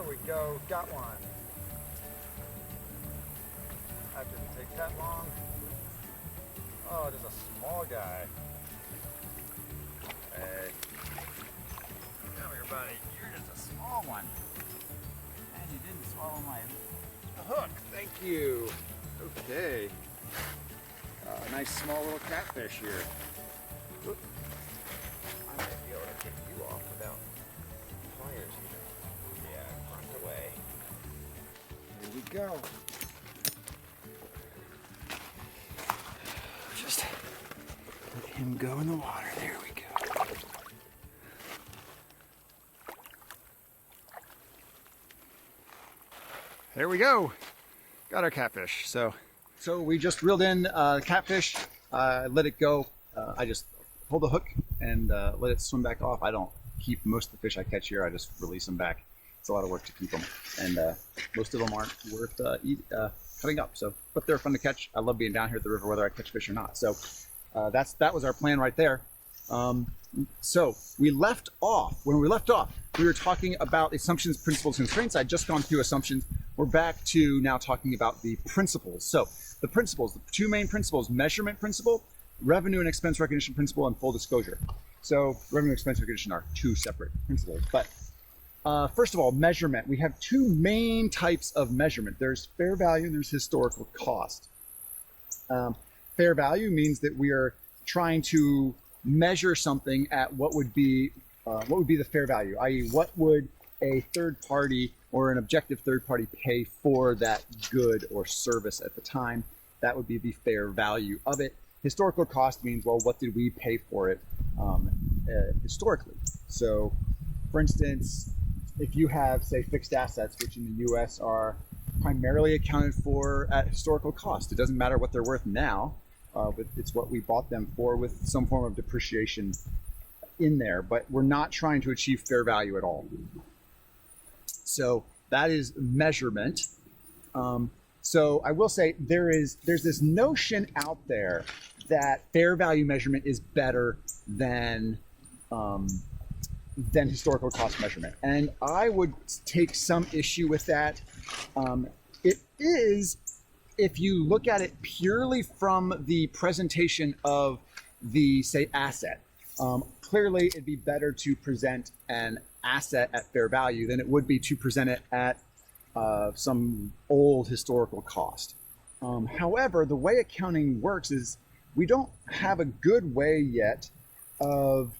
we go, got one. That didn't take that long. Oh, just a small guy. Hey. Come here, buddy. You're just a small one. And you didn't swallow my hook. Thank you. Okay. Nice small little catfish here. Oop. I might be able to get you off without pliers even. Yeah, grunt away. Here we go. Just let him go in the water. There we go. There we go. Got our catfish. So we just reeled in catfish, let it go. I just hold the hook and let it swim back off. I don't keep most of the fish I catch here. I just release them back. It's a lot of work to keep them, and most of them aren't worth cutting up. So, but they're fun to catch. I love being down here at the river, whether I catch fish or not. So that was our plan right there. So we left off. When we left off, we were talking about assumptions, principles, constraints. I'd just gone through assumptions. We're back to now talking about the principles. So the principles, the two main principles: measurement principle, revenue and expense recognition principle, and full disclosure. So revenue and expense recognition are two separate principles. But first of all, measurement. We have two main types of measurement. There's fair value and there's historical cost. Fair value means that we are trying to measure something at what would be the fair value, i.e. what would a third party or an objective third party pay for that good or service at the time. That would be the fair value of it. Historical cost means, well, what did we pay for it historically? So, for instance, if you have, say, fixed assets, which in the US are primarily accounted for at historical cost, it doesn't matter what they're worth now, but it's what we bought them for with some form of depreciation in there, but we're not trying to achieve fair value at all. So that is measurement. So I will say there's this notion out there that fair value measurement is better than historical cost measurement, and I would take some issue with that. It is, if you look at it purely from the presentation of the, say, asset. Clearly, it'd be better to present an asset at fair value than it would be to present it at some old historical cost. However, the way accounting works is we don't have a good way yet of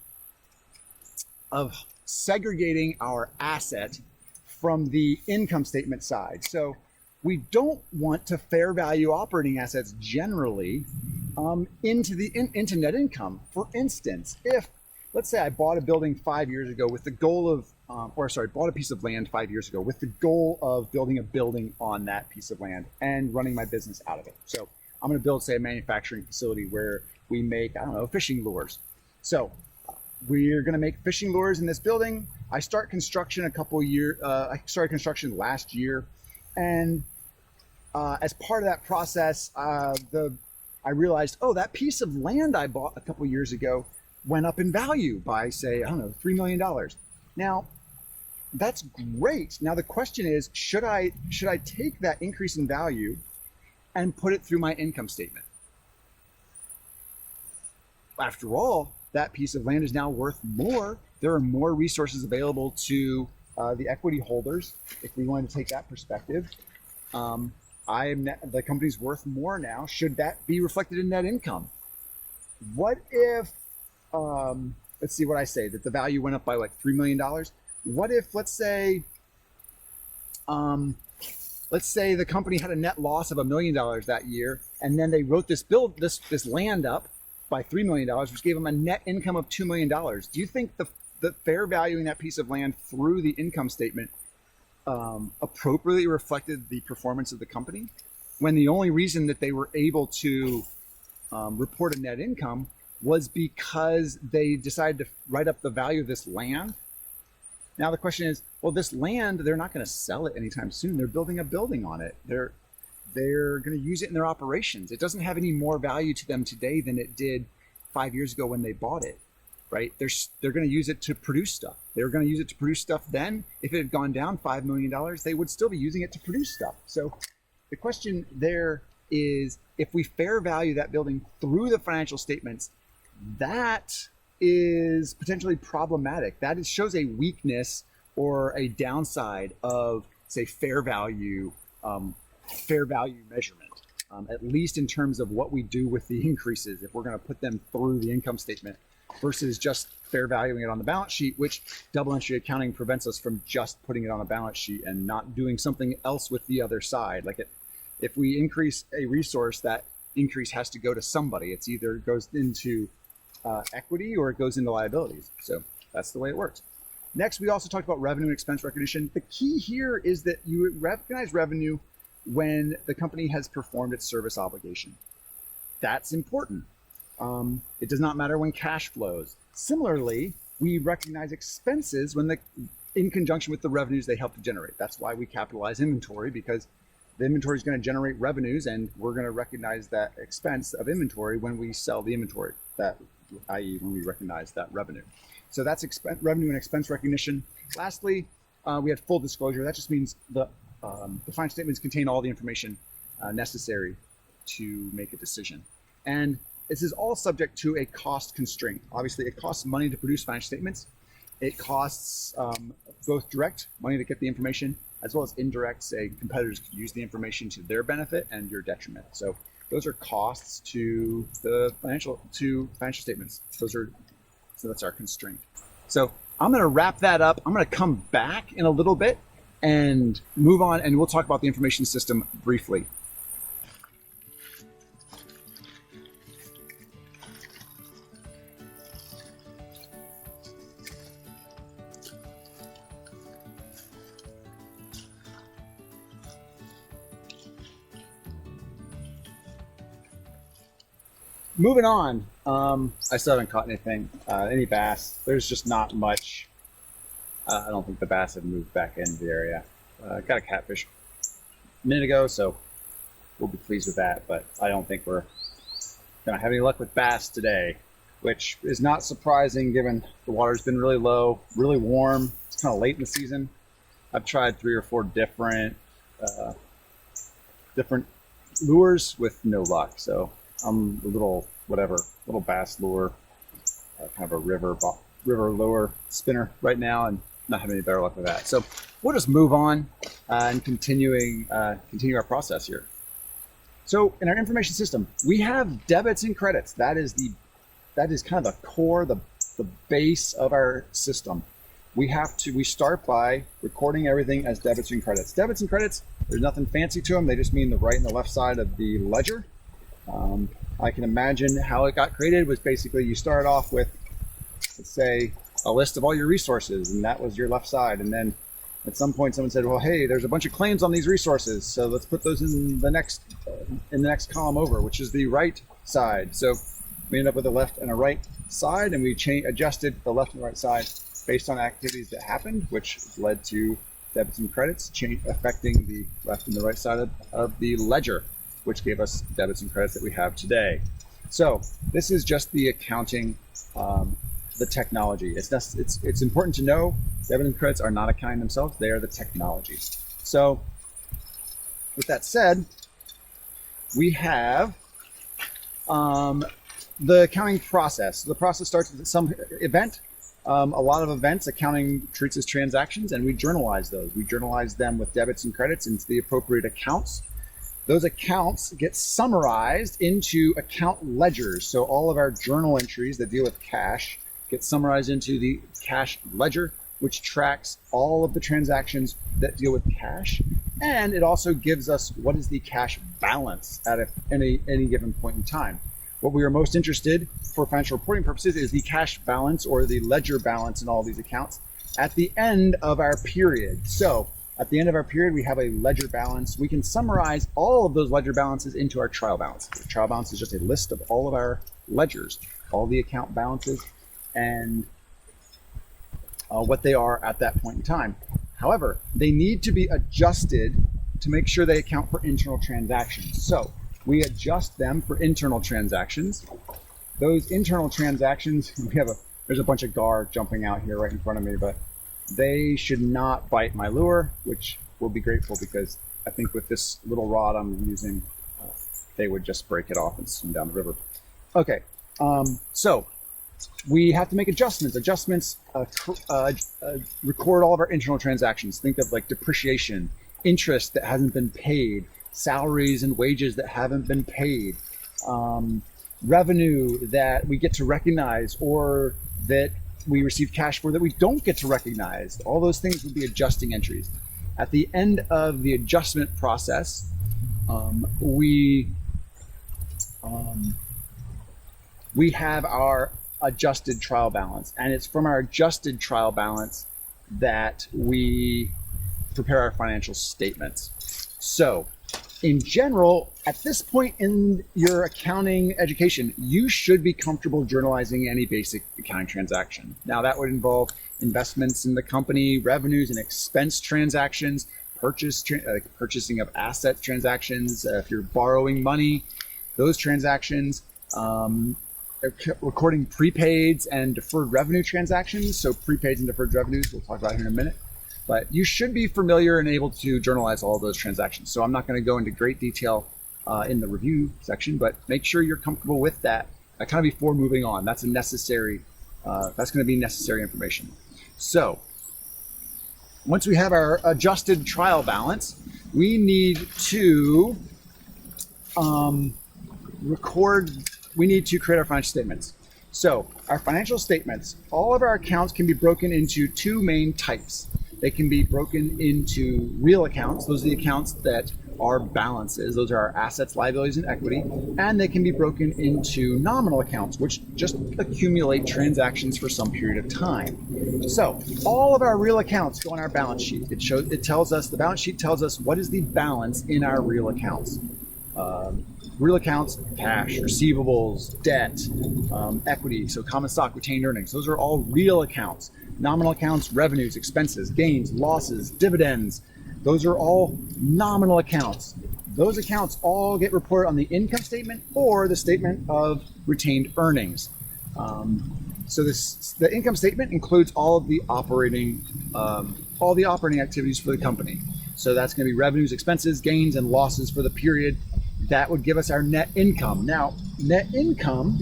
segregating our asset from the income statement side. So we don't want to fair value operating assets generally into net income. For instance, if, let's say I bought a building 5 years ago with the goal of, bought a piece of land 5 years ago with the goal of building a building on that piece of land and running my business out of it. So I'm going to build, say, a manufacturing facility where we make, I don't know, fishing lures. So we're going to make fishing lures in this building. I start construction I started construction last year, and as part of that process, I realized, oh, that piece of land I bought a couple years ago went up in value by, say, I don't know, $3 million. Now, that's great. Now the question is, should I take that increase in value and put it through my income statement? After all, that piece of land is now worth more. There are more resources available to the equity holders. If we want to take that perspective, the company's worth more now. Should that be reflected in net income? What if, let's see what I say, that the value went up by like $3 million? What if, let's say the company had a net loss of $1 million that year, and then they wrote this land up by $3 million, which gave them a net income of $2 million. Do you think the fair valuing that piece of land through the income statement appropriately reflected the performance of the company, when the only reason that they were able to report a net income was because they decided to write up the value of this land? Now the question is, well, this land, they're not going to sell it anytime soon. They're building a building on it. They're going to use it in their operations. It doesn't have any more value to them today than it did 5 years ago when they bought it. right? They're going to use it to produce stuff. They were going to use it to produce stuff then. If it had gone down $5 million, they would still be using it to produce stuff. So the question there is, if we fair value that building through the financial statements, that is potentially problematic. That shows a weakness or a downside of, say, fair value measurement, at least in terms of what we do with the increases, if we're going to put them through the income statement versus just fair valuing it on the balance sheet, which double entry accounting prevents us from just putting it on a balance sheet and not doing something else with the other side. Like if we increase a resource, that increase has to go to somebody. It's either goes into equity or it goes into liabilities. So that's the way it works. Next, we also talked about revenue and expense recognition. The key here is that you recognize revenue when the company has performed its service obligation. That's important. It does not matter when cash flows. Similarly, we recognize expenses in conjunction with the revenues they help to generate. That's why we capitalize inventory, because the inventory is going to generate revenues, and we're going to recognize that expense of inventory when we sell the inventory, i.e. when we recognize that revenue. So that's revenue and expense recognition. Lastly, we had full disclosure. That just means the financial statements contain all the information necessary to make a decision. And this is all subject to a cost constraint. Obviously, it costs money to produce financial statements. It costs both direct money to get the information, as well as indirect, say competitors could use the information to their benefit and your detriment. So those are costs to the financial statements. So that's our constraint. So I'm going to wrap that up. I'm going to come back in a little bit and move on, and we'll talk about the information system briefly. Moving on, I still haven't caught anything, any bass. There's just not much. I don't think the bass have moved back into the area. Got a catfish a minute ago, so we'll be pleased with that, but I don't think we're gonna have any luck with bass today, which is not surprising given the water's been really low, really warm. It's kind of late in the season. I've tried 3 or 4 different lures with no luck, so I'm a little bass lure, kind of a river lure spinner right now, and not having any better luck with that. So we'll just move on and continue our process here. So in our information system, we have debits and credits. That is kind of the core, the base of our system. We start by recording everything as debits and credits. Debits and credits, there's nothing fancy to them. They just mean the right and the left side of the ledger. I can imagine how it got created was basically you start off with, let's say, a list of all your resources, and that was your left side. And then at some point someone said, well, hey, there's a bunch of claims on these resources, so let's put those in the next column over, which is the right side. So we end up with a left and a right side, and we adjusted the left and right side based on activities that happened, which led to debits and credits affecting the left and the right side of the ledger, which gave us debits and credits that we have today. So this is just the accounting, the technology. It's important to know debit and credits are not accounting themselves, they are the technology. So with that said, we have the accounting process. The process starts with some event. A lot of events accounting treats as transactions, and we journalize those. We journalize them with debits and credits into the appropriate accounts. Those accounts get summarized into account ledgers. So all of our journal entries that deal with cash get summarized into the cash ledger, which tracks all of the transactions that deal with cash. And it also gives us what is the cash balance at any given point in time. What we are most interested for financial reporting purposes is the cash balance or the ledger balance in all these accounts at the end of our period. So at the end of our period, we have a ledger balance. We can summarize all of those ledger balances into our trial balance. The trial balance is just a list of all of our ledgers, all the account balances, and what they are at that point in time. However, they need to be adjusted to make sure they account for internal transactions. So we adjust them for internal transactions. Those internal transactions, we have There's a bunch of gar jumping out here right in front of me, but they should not bite my lure, which will be grateful because I think with this little rod I'm using, they would just break it off and swim down the river. Okay, so we have to make adjustments. Record all of our internal transactions. Think of like depreciation, interest that hasn't been paid, salaries and wages that haven't been paid, revenue that we get to recognize or that we receive cash for that we don't get to recognize. All those things would be adjusting entries. At the end of the adjustment process, we have our adjusted trial balance, and it's from our adjusted trial balance that we prepare our financial statements. So in general, at this point in your accounting education, you should be comfortable journalizing any basic accounting transaction. Now that would involve investments in the company, revenues and expense transactions, purchasing of asset transactions, if you're borrowing money, those transactions, recording prepaids and deferred revenue transactions. So prepaids and deferred revenues, we'll talk about here in a minute. But you should be familiar and able to journalize all of those transactions. So I'm not going to go into great detail in the review section, but make sure you're comfortable with that kind of before moving on. That's a necessary, that's going to be necessary information. So once we have our adjusted trial balance, we need to create our financial statements. So our financial statements, all of our accounts can be broken into two main types. They can be broken into real accounts. Those are the accounts that are balances. Those are our assets, liabilities, and equity. And they can be broken into nominal accounts, which just accumulate transactions for some period of time. So all of our real accounts go on our balance sheet. The balance sheet tells us what is the balance in our real accounts. Real accounts, cash, receivables, debt, equity, so common stock, retained earnings. Those are all real accounts. Nominal accounts, revenues, expenses, gains, losses, dividends. Those are all nominal accounts. Those accounts all get reported on the income statement or the statement of retained earnings. So the income statement includes all of the operating activities for the company. So that's going to be revenues, expenses, gains, and losses for the period. That would give us our net income. Now, net income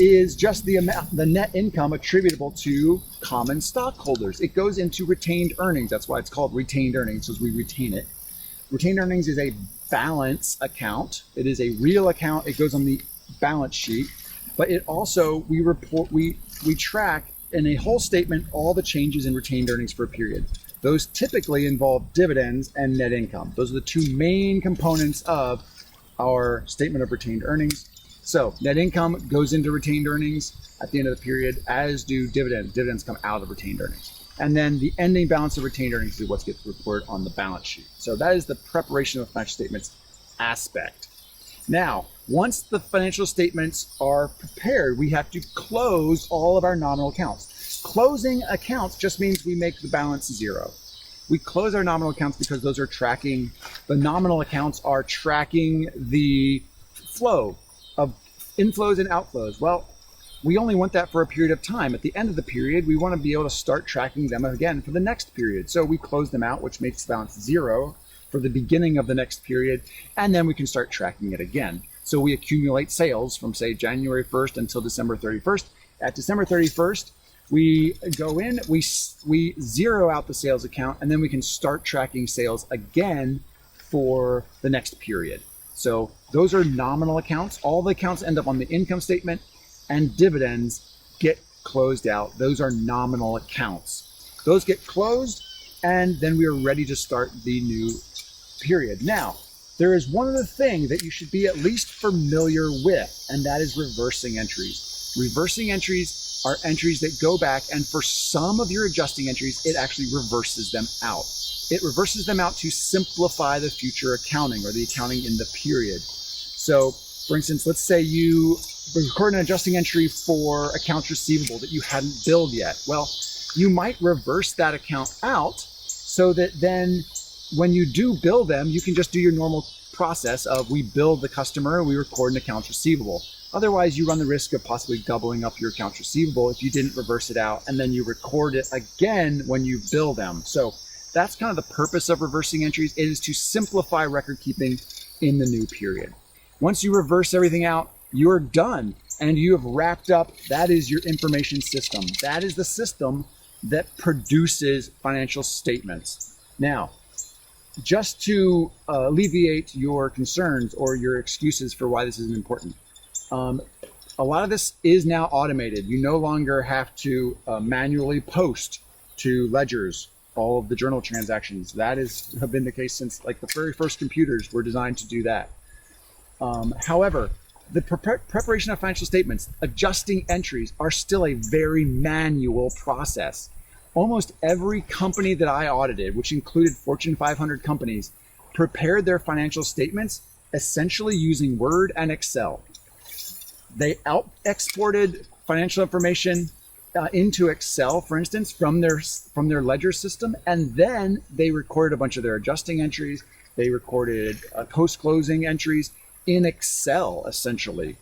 is just the net income attributable to common stockholders. It goes into retained earnings. That's why it's called retained earnings, because we retain it. Retained earnings is a balance account. It is a real account. It goes on the balance sheet, but it also, we track in a whole statement all the changes in retained earnings for a period. Those typically involve dividends and net income. Those are the two main components of our statement of retained earnings. So net income goes into retained earnings at the end of the period, as do dividends. Dividends come out of retained earnings. And then the ending balance of retained earnings is what gets reported on the balance sheet. So that is the preparation of financial statements aspect. Now, once the financial statements are prepared, we have to close all of our nominal accounts. Closing accounts just means we make the balance zero. We close our nominal accounts because those are tracking, the nominal accounts are tracking the flow of inflows and outflows. Well, we only want that for a period of time. At the end of the period, we want to be able to start tracking them again for the next period. So we close them out, which makes the balance zero for the beginning of the next period, and then we can start tracking it again. So we accumulate sales from, say, January 1st until December 31st. At December 31st, we go in, we zero out the sales account, and then we can start tracking sales again for the next period. So those are nominal accounts. All the accounts end up on the income statement, and dividends get closed out. Those are nominal accounts. Those get closed, and then we are ready to start the new period. Now, there is one other thing that you should be at least familiar with, and that is reversing entries. Reversing entries are entries that go back, and for some of your adjusting entries, it actually reverses them out. It reverses them out to simplify the future accounting or the accounting in the period. So, for instance, let's say you record an adjusting entry for accounts receivable that you hadn't billed yet. Well, you might reverse that account out so that then when you do bill them, you can just do your normal process of we bill the customer and we record an accounts receivable. Otherwise, you run the risk of possibly doubling up your accounts receivable if you didn't reverse it out and then you record it again when you bill them. So that's kind of the purpose of reversing entries, is to simplify record keeping in the new period. Once you reverse everything out, you're done and you have wrapped up. That is your information system. That is the system that produces financial statements. Now, just to alleviate your concerns or your excuses for why this isn't important, a lot of this is now automated. You no longer have to manually post to ledgers all of the journal transactions. That has been the case since like the very first computers were designed to do that. However, the preparation of financial statements, adjusting entries, are still a very manual process. Almost every company that I audited, which included Fortune 500 companies, prepared their financial statements essentially using Word and Excel. They exported financial information into Excel, for instance, from their ledger system, and then they recorded a bunch of their adjusting entries. They recorded post-closing entries in Excel, essentially,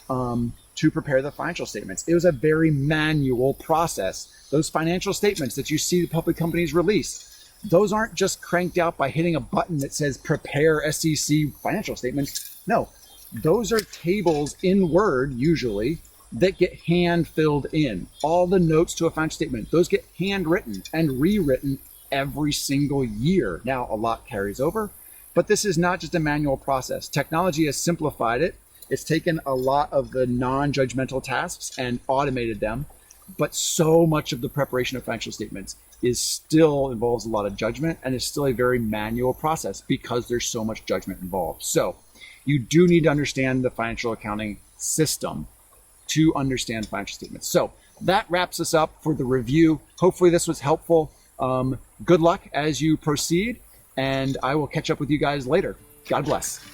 to prepare the financial statements. It was a very manual process. Those financial statements that you see the public companies release, those aren't just cranked out by hitting a button that says prepare SEC financial statements. No, those are tables in Word, usually, that get hand filled in. All the notes to a financial statement, those get handwritten and rewritten every single year. Now, a lot carries over, but this is not just a manual process. Technology has simplified it. It's taken a lot of the non-judgmental tasks and automated them, but so much of the preparation of financial statements still involves a lot of judgment and is still a very manual process because there's so much judgment involved. So you do need to understand the financial accounting system to understand financial statements. So that wraps us up for the review. Hopefully this was helpful. Good luck as you proceed, and I will catch up with you guys later. God bless.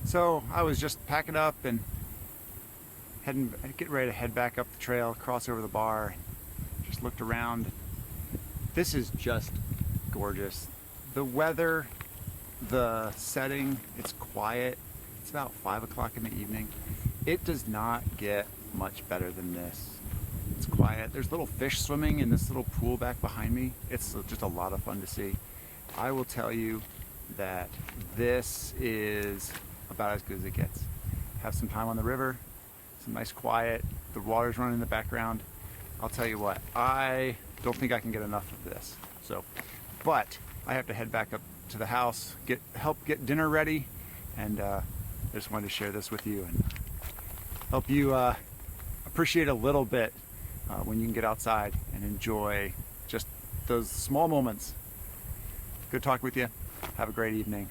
So I was just packing up and getting ready to head back up the trail, cross over the bar, just looked around. This is just gorgeous. The weather, the setting, it's quiet. It's about 5 o'clock in the evening. It does not get much better than this. It's quiet. There's little fish swimming in this little pool back behind me. It's just a lot of fun to see. I will tell you that this is about as good as it gets. Have some time on the river, some nice quiet, the water's running in the background. I'll tell you what, I don't think I can get enough of this. But I have to head back up to the house, help get dinner ready, and I just wanted to share this with you and help you appreciate a little bit when you can get outside and enjoy just those small moments. Good talking with you. Have a great evening.